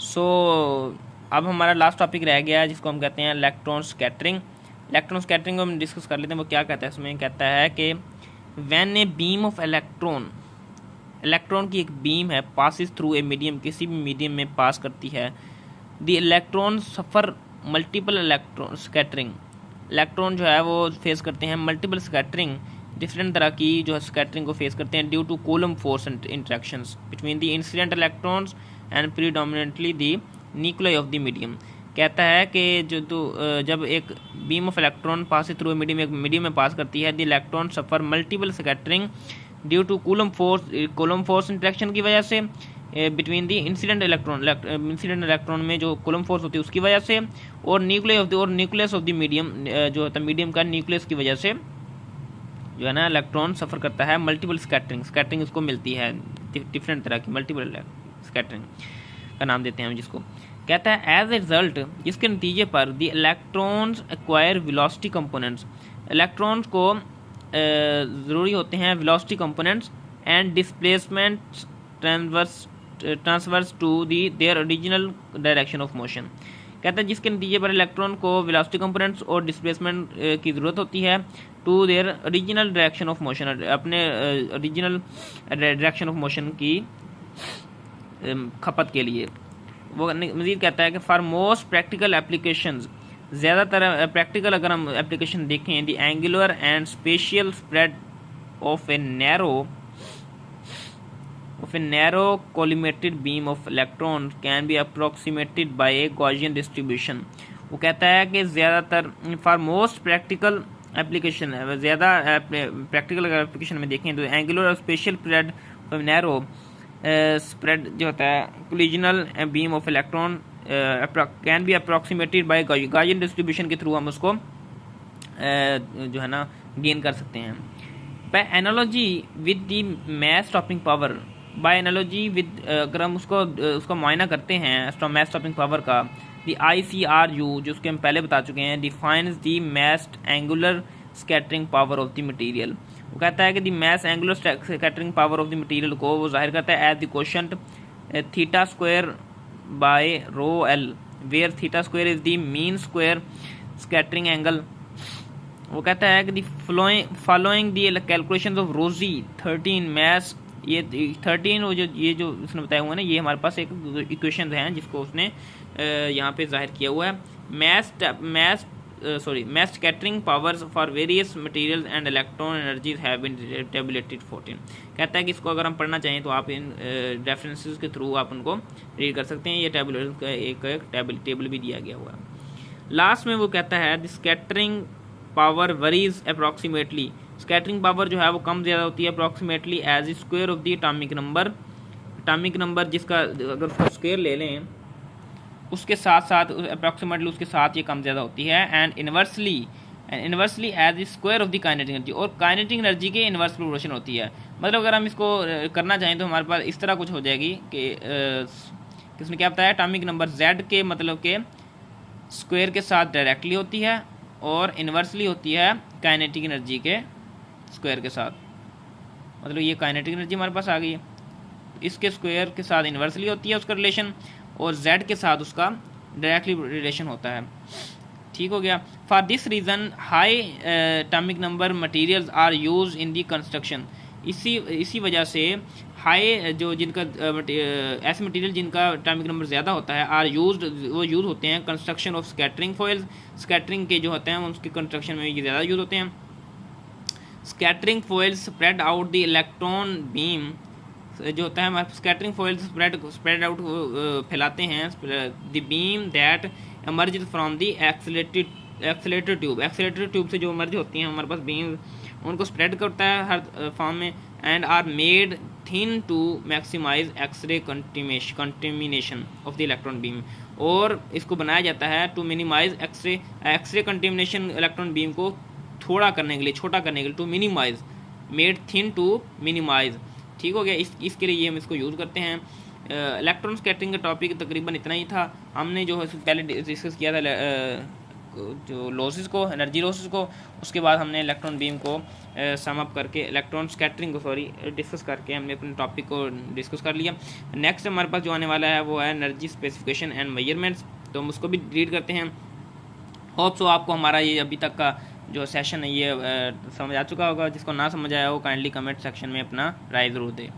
सो अब हमारा last topic रह गया है जिसको हम कहते हैं इलेक्ट्रॉन स्कैटरिंग। इलेक्ट्रॉन स्कैटरिंग को हम डिस्कस कर लेते हैं। वो क्या कहता है, इसमें कहता है कि when a beam of electron, electron की एक बीम है, पासिस थ्रू ए मीडियम, किसी भी मीडियम में पास करती है, the electron suffer multiple electron scattering. Electron जो है वो फेस करते हैं मल्टीपल स्कैटरिंग, डिफरेंट तरह की जो है स्कैटरिंग को फेस करते हैं due to coulomb force interactions between the incident electrons and predominantly the nucleus of the medium. कहता है कि जब एक beam of electron pass through medium, एक मीडियम में पास करती है, the electron suffer multiple scattering due to coulomb force interaction की वजह से बिटवीन दी इंसिडेंट इलेक्ट्रॉन में जो कूलम फोर्स होती है उसकी वजह से, और न्यूक्लियस ऑफ द मीडियम जो होता है मीडियम का न्यूक्लियस की वजह से जो है ना इलेक्ट्रॉन सफ़र करता है मल्टीपल स्कैटरिंग उसको मिलती है डिफरेंट तरह की मल्टीपल स्कैटरिंग का नाम देते हैं हम जिसको। कहता है एज ए रिजल्ट, इसके नतीजे पर the electrons acquire velocity components, electrons को ज़रूरी होते हैं velocity components and displacement transverse to their original direction of motion. कहता है जिसके नतीजे पर इलेक्ट्रॉन को वेलोसिटी कंपोनेंट्स और डिस्प्लेसमेंट की ज़रूरत होती है to their original direction of motion, अपने ओरिजिनल डायरेक्शन ऑफ मोशन की खपत के लिए। वो मज़ीद कहता है कि फॉर मोस्ट प्रैक्टिकल एप्लीकेशंस, ज़्यादातर प्रैक्टिकल अगर हम एप्लीकेशन देखें, the angular and spatial spread of a narrow collimated beam of electrons can be approximated by a Gaussian distribution। वो कहता है कि ज़्यादातर फॉर मोस्ट प्रैक्टिकल एप्लीकेशन, ज़्यादा प्रैक्टिकल अगर एप्लीकेशन में देखें तो एंगुलर और spatial spread of narrow spread जो होता है collisional beam of electron can be approximated by Gaussian distribution के थ्रू हम उसको जो है ना गेन कर सकते हैं। By analogy with the mass stopping power, by analogy with अगर हम उसका मुआयना करते हैं मैस स्टॉपिंग पावर का, द ICRU जो उसके हम पहले बता चुके हैं, defines the mass angular scattering power of the material. वो कहता है कि the mass angular scattering power of the material को वो जाहिर करता है as the quotient theta square by rho L, where theta square is the mean square scattering angle. वो कहता है कि फॉलोइंग द कैलकुलेशंस ऑफ रोजी 13 मैस, ये 13 वो ये जो उसने बताया हुआ है ना, ये हमारे पास एक इक्वेशन हैं जिसको उसने यहाँ पे जाहिर किया हुआ है। Mass scattering powers for various materials and electron energies have been tabulated 14। कहता है कि इसको अगर हम पढ़ना चाहें तो आप इन रेफरेंसेस के थ्रू आप उनको रीड कर सकते हैं। ये टेबुलेशन का एक टेबल भी दिया गया हुआ है। लास्ट में वो कहता है the scattering power varies approximately, scattering power जो है वो कम ज़्यादा होती है approximately as square of the atomic number जिसका अगर उसका स्क्वायर ले लें उसके साथ साथ अप्रॉक्सीमेटली उसके साथ ये कम ज़्यादा होती है। And inversely as square of the kinetic energy, और काइनेटिक एनर्जी के इन्वर्स प्रोपोर्शन होती है। मतलब अगर हम इसको करना चाहें तो हमारे पास इस तरह कुछ हो जाएगी कि किसने क्या बताया, एटॉमिक नंबर Z के मतलब के स्क्वायर के साथ डायरेक्टली होती है और इन्वर्सली होती है काइनेटिक एनर्जी के स्क्वायर के साथ। मतलब ये काइनेटिक एनर्जी हमारे पास आ गई है, इसके स्क्वायर के साथ इन्वर्सली होती है उसका रिलेशन, और Z के साथ उसका डायरेक्टली रिलेशन होता है। ठीक हो गया। For this reason high atomic number materials are use in the construction, इसी वजह से हाई जो जिनका ऐसे मटेरियल जिनका एटॉमिक नंबर ज़्यादा होता है आर यूज होते हैं construction of scattering foils, scattering के जो होते हैं उसके कंस्ट्रक्शन में ये ज़्यादा यूज होते हैं। Scattering foils spread out the electron beam, जो होता है हमारे स्कैटरिंग फॉइल्स स्प्रेड आउट फैलाते हैं the beam that emerge from the accelerator tube से जो एमर्ज होती हैं हमारे पास बीम, उनको स्प्रेड करता है हर फॉर्म में, and are made thin to maximise x ray contamination of the electron beam, और इसको बनाया जाता है to minimise x ray contamination electron beam को छोटा करने के लिए to minimise, made thin to minimise. ठीक हो गया। इसके लिए हम इसको यूज़ करते हैं। इलेक्ट्रॉन स्कैटरिंग का टॉपिक तकरीबन इतना ही था। हमने जो है पहले डिस्कस किया था जो लॉसेस को, एनर्जी लॉसेस को, उसके बाद हमने इलेक्ट्रॉन बीम को सम अप करके, इलेक्ट्रॉन स्कैटरिंग को डिस्कस करके हमने अपने टॉपिक को डिस्कस कर लिया। नेक्स्ट हमारे पास जो आने वाला है वो है एनर्जी स्पेसिफिकेशन एंड मेजरमेंट्स, तो हम उसको भी रीड करते हैं। होप सो आपको हमारा ये अभी तक का जो सेशन है ये समझ आ चुका होगा। जिसको ना समझ आया हो काइंडली कमेंट सेक्शन में अपना राय ज़रूर दें।